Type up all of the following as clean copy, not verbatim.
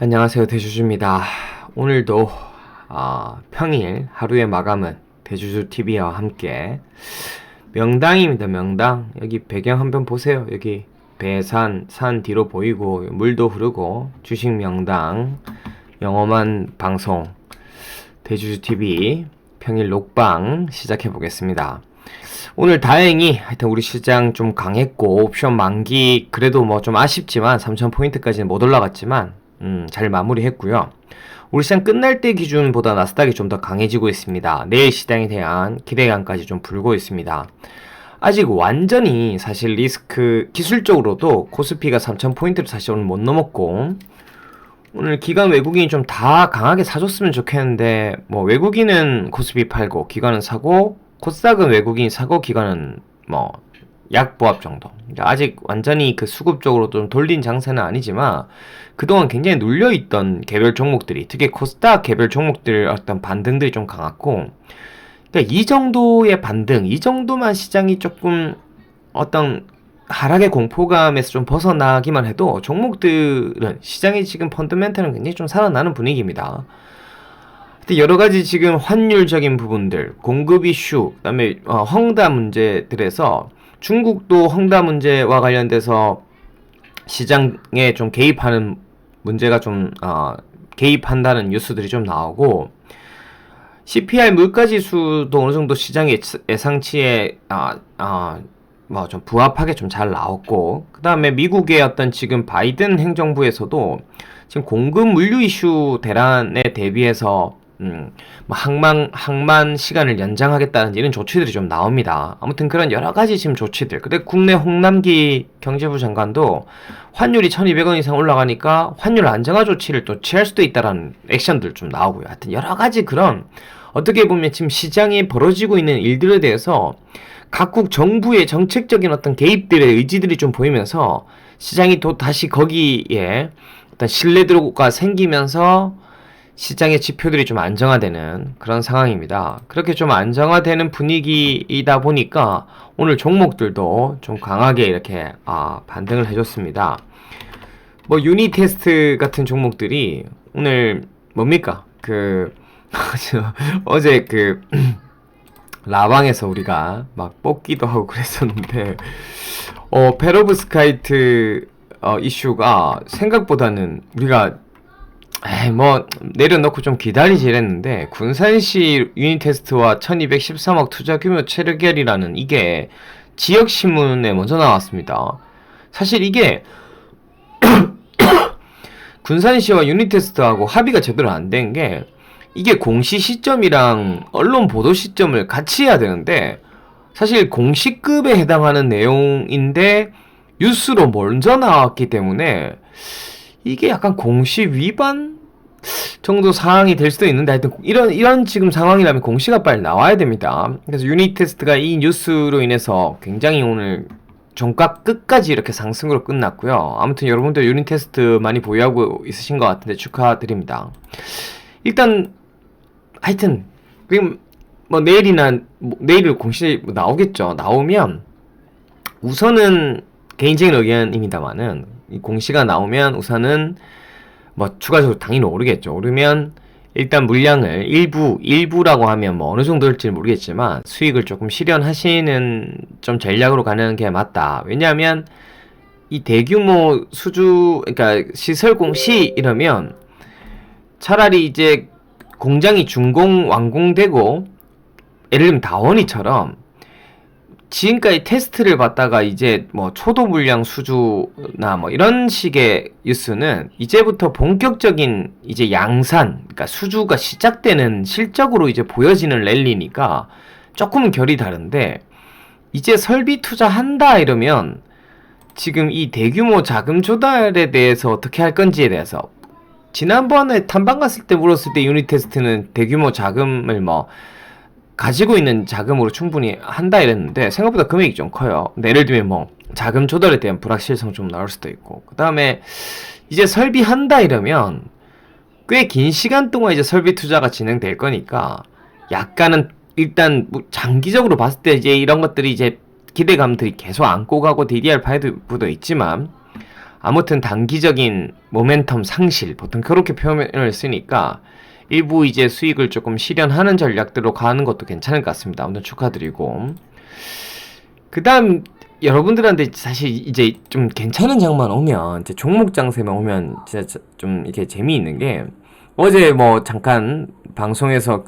안녕하세요, 대주주입니다. 오늘도 평일 하루의 마감은 대주주TV와 함께 명당입니다. 명당. 여기 배경 한번 보세요. 여기 배산, 산 뒤로 보이고 물도 흐르고 주식 명당 영험한 방송 대주주TV 평일 녹방 시작해 보겠습니다. 오늘 다행히 하여튼 우리 시장 좀 강했고 옵션 만기 그래도 뭐 좀 아쉽지만 3000포인트까지는 못 올라갔지만 잘 마무리했고요. 우리 시장 끝날 때 기준보다 나스닥이 좀 더 강해지고 있습니다. 내일 시장에 대한 기대감까지 좀 불고 있습니다. 아직 완전히 사실 리스크 기술적으로도 코스피가 3000포인트를 사실 오늘 못 넘었고 오늘 기관 외국인이 좀 다 강하게 사줬으면 좋겠는데 뭐 외국인은 코스피 팔고 기관은 사고 코스닥은 외국인이 사고 기관은 뭐 약보합 정도. 아직 완전히 그 수급적으로 좀 돌린 장세는 아니지만 그동안 굉장히 눌려있던 개별 종목들이 특히 코스닥 개별 종목들 어떤 반등들이 좀 강했고 그러니까 이 정도의 반등, 이 정도만 시장이 조금 어떤 하락의 공포감에서 좀 벗어나기만 해도 종목들은 시장이 지금 펀더멘털은 굉장히 좀 살아나는 분위기입니다. 여러 가지 지금 환율적인 부분들, 공급 이슈, 그다음에 헝다 문제들에서 중국도 헝다 문제와 관련돼서 시장에 좀 개입하는 문제가 좀 개입한다는 뉴스들이 좀 나오고 CPI 물가지수도 어느 정도 시장의 예상치에 뭐 좀 부합하게 좀 잘 나왔고 그 다음에 미국의 어떤 지금 바이든 행정부에서도 지금 공급 물류 이슈 대란에 대비해서 뭐 항만 시간을 연장하겠다는 이런 조치들이 좀 나옵니다. 아무튼 그런 여러 가지 지금 조치들. 근데 국내 홍남기 경제부 장관도 환율이 1200원 이상 올라가니까 환율 안정화 조치를 또 취할 수도 있다라는 액션들 좀 나오고요. 하여튼 여러 가지 그런 어떻게 보면 지금 시장에 벌어지고 있는 일들에 대해서 각국 정부의 정책적인 어떤 개입들의 의지들이 좀 보이면서 시장이 또 다시 거기에 어떤 신뢰도가 생기면서 시장의 지표들이 좀 안정화되는 그런 상황입니다. 그렇게 좀 안정화되는 분위기이다 보니까 오늘 종목들도 좀 강하게 이렇게 반등을 해줬습니다. 뭐 유니 테스트 같은 종목들이 오늘 뭡니까? 어제 라방에서 우리가 막 뽑기도 하고 그랬었는데 페로브스카이트 이슈가 생각보다는 우리가 뭐 내려놓고 좀 기다리지 이랬는데 군산시 유니테스트와 1213억 투자규모 체결이라는 이게 지역신문에 먼저 나왔습니다. 사실 이게 군산시와 유니테스트하고 합의가 제대로 안 된 게 이게 공시 시점이랑 언론 보도 시점을 같이 해야 되는데 사실 공시급에 해당하는 내용인데 뉴스로 먼저 나왔기 때문에 이게 약간 공시 위반 정도 사항이 될 수도 있는데 하여튼 이런 지금 상황이라면 공시가 빨리 나와야 됩니다. 그래서 유니테스트가 이 뉴스로 인해서 굉장히 오늘 종가 끝까지 이렇게 상승으로 끝났고요. 아무튼 여러분들 유니테스트 많이 보유하고 있으신 것 같은데 축하드립니다. 일단 하여튼 그럼 뭐 내일 공시 나오겠죠. 나오면 우선은 개인적인 의견입니다만은 이 공시가 나오면 우선은 뭐 추가적으로 당연히 오르겠죠. 오르면 일단 물량을 일부라고 하면 뭐 어느 정도 일지 모르겠지만 수익을 조금 실현하시는 좀 전략으로 가는 게 맞다. 왜냐하면 이 대규모 그러니까 시설 공시 이러면 차라리 이제 공장이 완공되고 예를 들면 다원이처럼 지금까지 테스트를 받다가 이제 뭐 초도 물량 수주나 뭐 이런 식의 뉴스는 이제부터 본격적인 이제 양산, 그러니까 수주가 시작되는 실적으로 이제 보여지는 랠리니까 조금은 결이 다른데 이제 설비 투자한다 이러면 지금 이 대규모 자금 조달에 대해서 어떻게 할 건지에 대해서 지난번에 탐방 갔을 때 물었을 때 유니테스트는 대규모 자금을 뭐 가지고 있는 자금으로 충분히 한다 이랬는데 생각보다 금액이 좀 커요. 근데 예를 들면 뭐 자금 조달에 대한 불확실성 좀 나올 수도 있고 그 다음에 이제 설비한다 이러면 꽤 긴 시간 동안 이제 설비 투자가 진행될 거니까 약간은 일단 뭐 장기적으로 봤을 때 이제 이런 것들이 이제 기대감들이 계속 안고 가고 DDR5도 있지만 아무튼 단기적인 모멘텀 상실, 보통 그렇게 표현을 쓰니까 일부 이제 수익을 조금 실현하는 전략들로 가는 것도 괜찮을 것 같습니다. 아무튼 축하드리고. 그 다음, 여러분들한테 사실 이제 좀 괜찮은 장만 오면, 이제 종목 장세만 오면 진짜 좀 이렇게 재미있는 게, 어제 뭐 잠깐 방송에서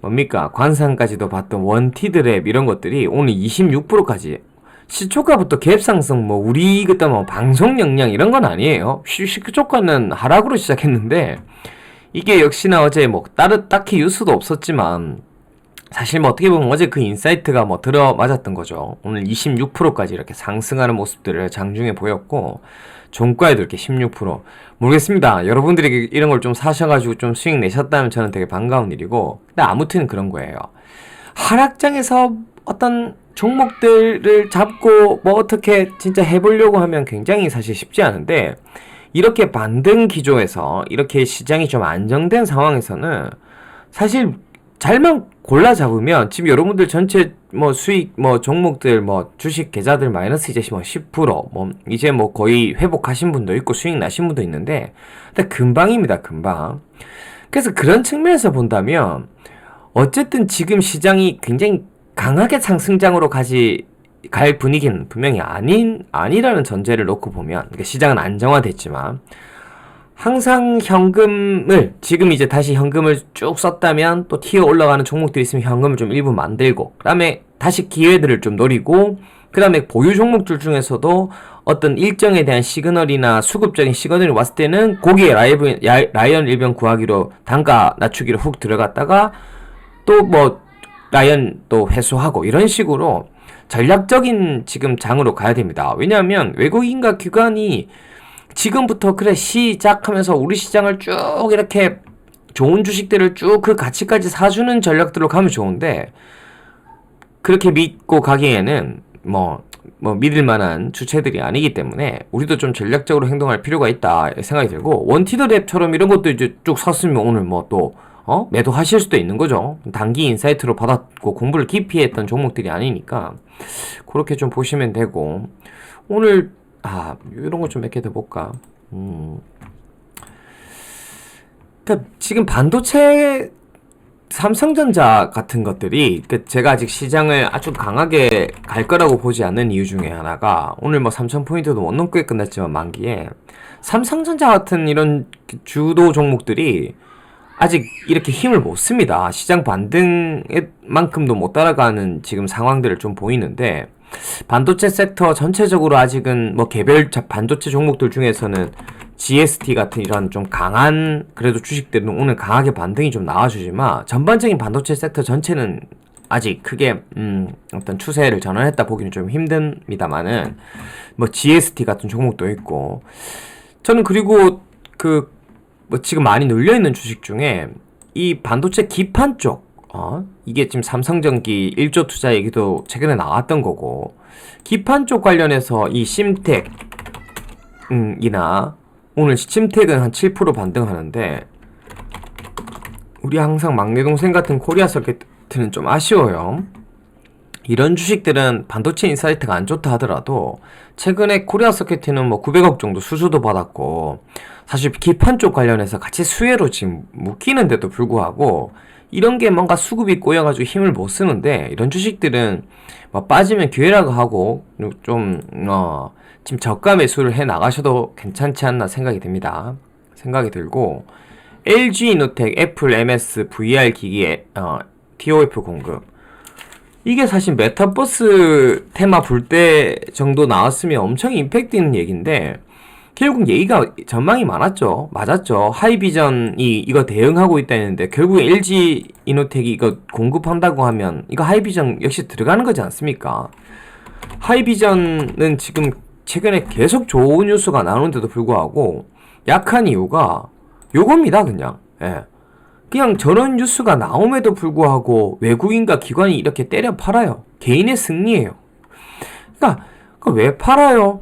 뭡니까? 관상까지도 봤던 원티드랩 이런 것들이 오늘 26%까지 시초가부터 갭상승 뭐 우리 그때 뭐 방송 역량 이런 건 아니에요. 시초가는 하락으로 시작했는데 이게 역시나 어제 뭐 딱히 뉴스도 없었지만 사실 뭐 어떻게 보면 어제 그 인사이트가 뭐 들어맞았던 거죠. 오늘 26%까지 이렇게 상승하는 모습들을 장중에 보였고 종가에도 이렇게 16% 모르겠습니다. 여러분들이 이런 걸 좀 사셔가지고 좀 수익 내셨다면 저는 되게 반가운 일이고, 근데 아무튼 그런 거예요. 하락장에서 어떤 종목들을 잡고 뭐 어떻게 진짜 해보려고 하면 굉장히 사실 쉽지 않은데, 이렇게 반등 기조에서 이렇게 시장이 좀 안정된 상황에서는 사실 잘만 골라 잡으면 지금 여러분들 전체 뭐 수익 뭐 종목들 뭐 주식 계좌들 마이너스 이제 뭐 10%뭐 이제 뭐 거의 회복하신 분도 있고 수익 나신 분도 있는데, 근데 금방입니다, 금방. 그래서 그런 측면에서 본다면 어쨌든 지금 시장이 굉장히 강하게 상승장으로 갈 분위기는 분명히 아니라는 전제를 놓고 보면, 그러니까 시장은 안정화됐지만 항상 현금을 지금 이제 다시 현금을 쭉 썼다면 또 튀어 올라가는 종목들이 있으면 현금을 좀 일부 만들고, 그 다음에 다시 기회들을 좀 노리고, 그 다음에 보유 종목들 중에서도 어떤 일정에 대한 시그널이나 수급적인 시그널이 왔을 때는 거기에 라이언 일병 구하기로 단가 낮추기로 훅 들어갔다가 또 뭐 라이언 또 회수하고 이런 식으로 전략적인 지금 장으로 가야 됩니다. 왜냐하면 외국인과 기관이 지금부터 그래 시작하면서 우리 시장을 쭉 이렇게 좋은 주식들을 쭉 그 가치까지 사주는 전략들로 가면 좋은데, 그렇게 믿고 가기에는 뭐 믿을 만한 주체들이 아니기 때문에 우리도 좀 전략적으로 행동할 필요가 있다 생각이 들고, 원티더랩처럼 이런 것도 이제 쭉 샀으면 오늘 뭐 또 매도하실 수도 있는 거죠. 단기 인사이트로 받았고 공부를 깊이 했던 종목들이 아니니까 그렇게 좀 보시면 되고, 오늘 이런 거 좀 몇 개 더 볼까? 그러니까 지금 반도체 삼성전자 같은 것들이, 제가 아직 시장을 아주 강하게 갈 거라고 보지 않는 이유 중에 하나가, 오늘 뭐 3,000포인트도 못 넘게 끝났지만 만기에 삼성전자 같은 이런 주도 종목들이 아직 이렇게 힘을 못 씁니다. 시장 반등만큼도 못 따라가는 지금 상황들을 좀 보이는데, 반도체 섹터 전체적으로 아직은 뭐 개별 반도체 종목들 중에서는 GST 같은 이런 좀 강한 그래도 주식들은 오늘 강하게 반등이 좀 나와주지만, 전반적인 반도체 섹터 전체는 아직 크게 어떤 추세를 전환했다 보기는 좀 힘듭니다만은, 뭐 GST 같은 종목도 있고, 저는 그리고 뭐 지금 많이 눌려있는 주식 중에 이 반도체 기판 쪽, 이게 지금 삼성전기 1조 투자 얘기도 최근에 나왔던 거고, 기판 쪽 관련해서 이 심텍, 이나, 오늘 심텍은 한 7% 반등하는데, 우리 항상 막내 동생 같은 코리아 서킷은 좀 아쉬워요. 이런 주식들은 반도체 인사이트가 안 좋다 하더라도 최근에 코리아 서킷은 뭐 900억 정도 수주도 받았고, 사실 기판 쪽 관련해서 같이 수혜로 지금 묶이는데도 불구하고 이런 게 뭔가 수급이 꼬여가지고 힘을 못 쓰는데, 이런 주식들은 뭐 빠지면 기회라고 하고 좀 지금 저가 매수를 해 나가셔도 괜찮지 않나 생각이 들고, LG이노텍, 애플, MS, VR 기기에 TOF 공급, 이게 사실 메타버스 테마 불 때 정도 나왔으면 엄청 임팩트 있는 얘기인데, 결국 얘기가 전망이 맞았죠. 하이비전이 이거 대응하고 있다 했는데, 결국에 LG 이노텍이 이거 공급한다고 하면 이거 하이비전 역시 들어가는 거지 않습니까? 하이비전은 지금 최근에 계속 좋은 뉴스가 나오는데도 불구하고 약한 이유가 요겁니다. 그냥 저런 뉴스가 나옴에도 불구하고 외국인과 기관이 이렇게 때려 팔아요. 개인의 승리예요. 그러니까 왜 팔아요?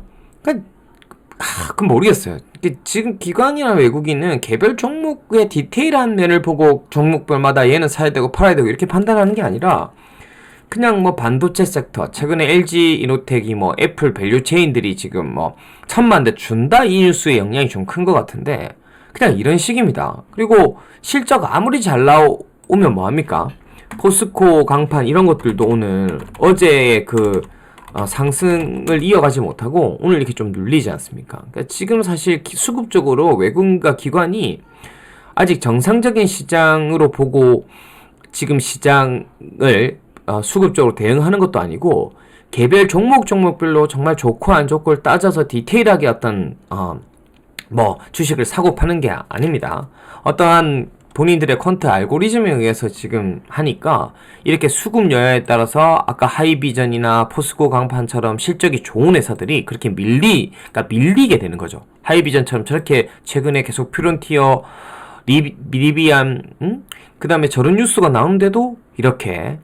그럼 모르겠어요. 지금 기관이나 외국인은 개별 종목의 디테일한 면을 보고 종목별마다 얘는 사야 되고 팔아야 되고 이렇게 판단하는 게 아니라, 그냥 뭐 반도체 섹터, 최근에 LG 이노텍이 뭐 애플 밸류 체인들이 지금 뭐 1,000만 대 준다, 이 뉴스의 영향이 좀 큰 것 같은데, 그냥 이런 식입니다. 그리고 실적 아무리 잘 나오면 뭐합니까? 포스코 강판 이런 것들도 오늘 어제의 그 상승을 이어가지 못하고 오늘 이렇게 좀 눌리지 않습니까? 그러니까 지금 사실 수급적으로 외국인과 기관이 아직 정상적인 시장으로 보고 지금 시장을 수급적으로 대응하는 것도 아니고, 개별 종목별로 정말 좋고 안 좋고를 따져서 디테일하게 어떤 뭐 주식을 사고 파는 게 아닙니다. 어떠한 본인들의 퀀트 알고리즘에 의해서 지금 하니까 이렇게 수급 여하에 따라서 아까 하이비전이나 포스코 강판처럼 실적이 좋은 회사들이 그렇게 그러니까 밀리게 되는 거죠. 하이비전처럼 저렇게 최근에 계속 퓨런티어, 리비안, 그 다음에 저런 뉴스가 나오는데도 이렇게.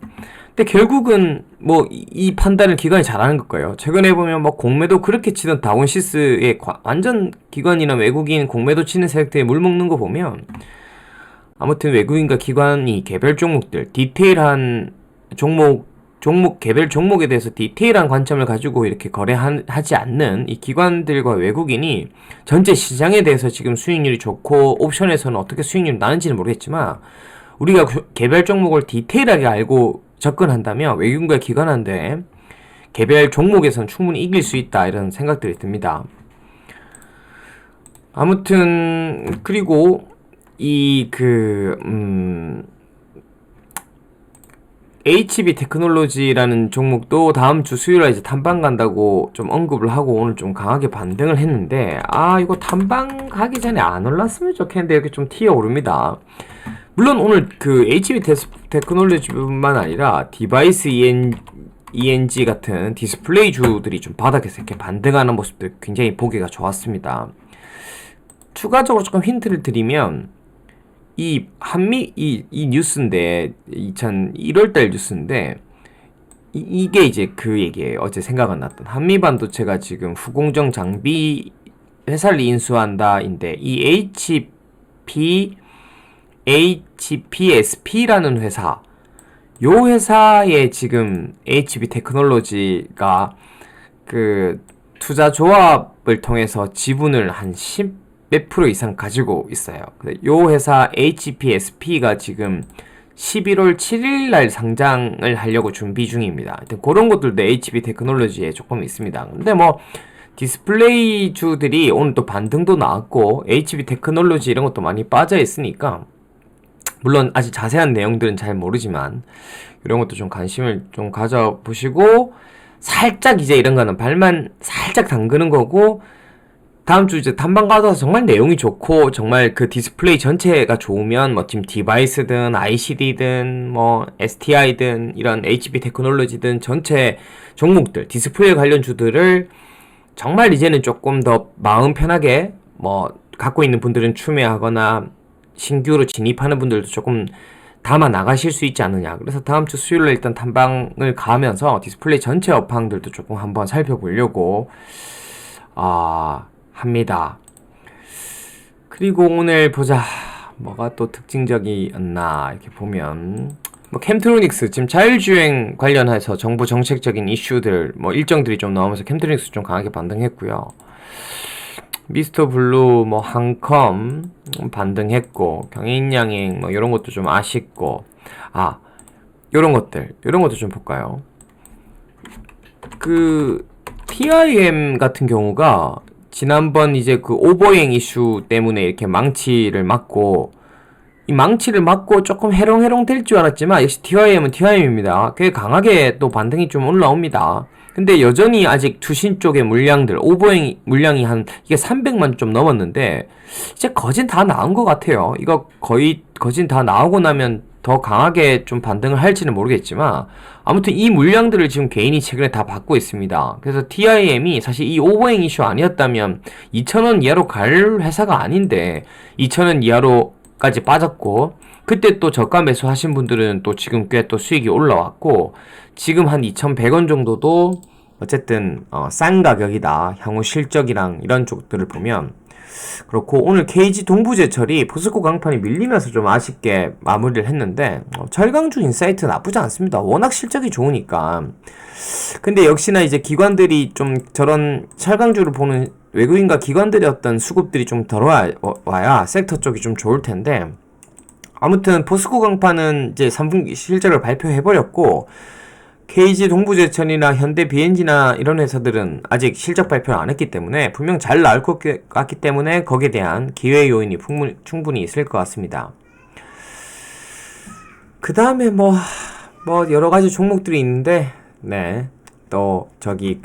근데 결국은 뭐 이 판단을 기관이 잘하는 걸 거예요. 최근에 보면 뭐 공매도 그렇게 치던 다운시스의 완전 기관이나 외국인 공매도 치는 세력들이 물 먹는 거 보면, 아무튼 외국인과 기관이 개별 종목들, 디테일한 개별 종목에 대해서 디테일한 관점을 가지고 이렇게 거래하지 않는 이 기관들과 외국인이 전체 시장에 대해서 지금 수익률이 좋고 옵션에서는 어떻게 수익률이 나는지는 모르겠지만, 우리가 개별 종목을 디테일하게 알고 접근한다면 외국인과 기관한테 개별 종목에서는 충분히 이길 수 있다, 이런 생각들이 듭니다. 아무튼 그리고 HB 테크놀로지라는 종목도 다음 주 수요일에 이제 탐방 간다고 좀 언급을 하고 오늘 좀 강하게 반등을 했는데, 이거 탐방 가기 전에 안 올랐으면 좋겠는데 이렇게 좀 튀어 오릅니다. 물론 오늘 그 HB 테크놀로지뿐만 아니라 디바이스 ENG 같은 디스플레이주들이 좀 바닥에서 이렇게 반등하는 모습들 굉장히 보기가 좋았습니다. 추가적으로 조금 힌트를 드리면, 이 뉴스인데, 1월달 뉴스인데, 이게 이제 그 얘기예요. 어제 생각 안 났던. 한미반도체가 지금 후공정 장비 회사를 인수한다인데, 이 HPSP라는 회사, 요 회사에 지금 HB 테크놀로지가 그 투자 조합을 통해서 지분을 한 10몇 프로 이상 가지고 있어요. 요 회사 HPSP가 지금 11월 7일 날 상장을 하려고 준비 중입니다. 하여튼 그런 것들도 HB 테크놀로지에 조금 있습니다. 근데 뭐 디스플레이주들이 오늘 또 반등도 나왔고 HB 테크놀로지 이런 것도 많이 빠져 있으니까, 물론 아직 자세한 내용들은 잘 모르지만 이런 것도 좀 관심을 좀 가져보시고, 살짝 이제 이런 거는 발만 살짝 담그는 거고, 다음 주 이제 탐방 가서 정말 내용이 좋고 정말 그 디스플레이 전체가 좋으면 뭐 지금 디바이스든 ICD든 뭐 STI든 이런 HB 테크놀로지든 전체 종목들, 디스플레이 관련주들을 정말 이제는 조금 더 마음 편하게 뭐 갖고 있는 분들은 추매하거나 신규로 진입하는 분들도 조금 담아 나가실 수 있지 않느냐. 그래서 다음 주 수요일에 일단 탐방을 가면서 디스플레이 전체 업황들도 조금 한번 살펴보려고 합니다. 그리고 오늘 보자, 뭐가 또 특징적이었나 이렇게 보면, 뭐 캠트로닉스 지금 자율주행 관련해서 정부 정책적인 이슈들 뭐 일정들이 좀 나오면서 캠트로닉스 좀 강하게 반등했고요. 미스터 블루, 뭐 한컴 반등했고, 경인양행 뭐 이런 것도 좀 아쉽고, 이런 것도 좀 볼까요? 그 TIM 같은 경우가 지난번 이제 그 오버행 이슈 때문에 이렇게 망치를 맞고, 이 망치를 맞고 조금 해롱해롱 될 줄 알았지만 역시 TIM은 TIM입니다. 꽤 강하게 또 반등이 좀 올라옵니다. 근데 여전히 아직 투신 쪽의 물량들, 오버행 물량이 이게 300만 좀 넘었는데, 이제 거진 다 나온 것 같아요. 이거 거의 거진 다 나오고 나면 더 강하게 좀 반등을 할지는 모르겠지만, 아무튼 이 물량들을 지금 개인이 최근에 다 받고 있습니다. 그래서 TIM이 사실 이 오버행 이슈 아니었다면 2,000원 이하로 갈 회사가 아닌데 2,000원 이하로까지 빠졌고, 그때 또 저가 매수 하신 분들은 또 지금 꽤 또 수익이 올라왔고, 지금 한 2,100원 정도도 어쨌든 싼 가격이다. 향후 실적이랑 이런 쪽들을 보면 그렇고 오늘 KG 동부제철이 포스코 강판이 밀리면서 좀 아쉽게 마무리를 했는데 철강주 인사이트 나쁘지 않습니다. 워낙 실적이 좋으니까. 근데 역시나 이제 기관들이 좀 저런 철강주를 보는 외국인과 기관들의 어떤 수급들이 좀 덜 와야 섹터 쪽이 좀 좋을 텐데, 아무튼 포스코 강판은 이제 3분기 실적을 발표해버렸고, KG 동부제천이나 현대 BNG나 이런 회사들은 아직 실적 발표를 안 했기 때문에 분명 잘 나올 것 같기 때문에 거기에 대한 기회 요인이 충분히 있을 것 같습니다. 그 다음에 뭐 여러 가지 종목들이 있는데, 네. 또 저기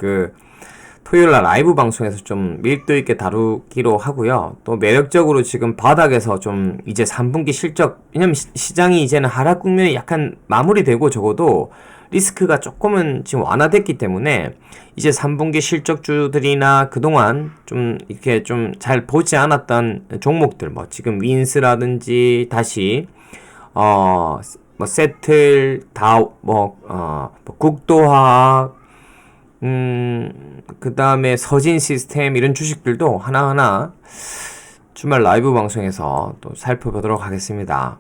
토요일날 라이브 방송에서 좀 밀도 있게 다루기로 하고요. 또 매력적으로 지금 바닥에서 좀 이제 3분기 실적, 왜냐면 시장이 이제는 하락 국면이 약간 마무리되고 적어도 리스크가 조금은 지금 완화됐기 때문에 이제 3분기 실적주들이나 그동안 좀 이렇게 좀 잘 보지 않았던 종목들, 뭐 지금 윈스라든지 다시 세틀, 국도화학, 그 다음에 서진 시스템 이런 주식들도 하나하나 주말 라이브 방송에서 또 살펴보도록 하겠습니다.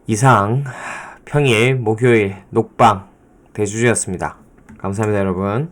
이상 평일, 목요일 녹방 대주주였습니다. 감사합니다, 여러분.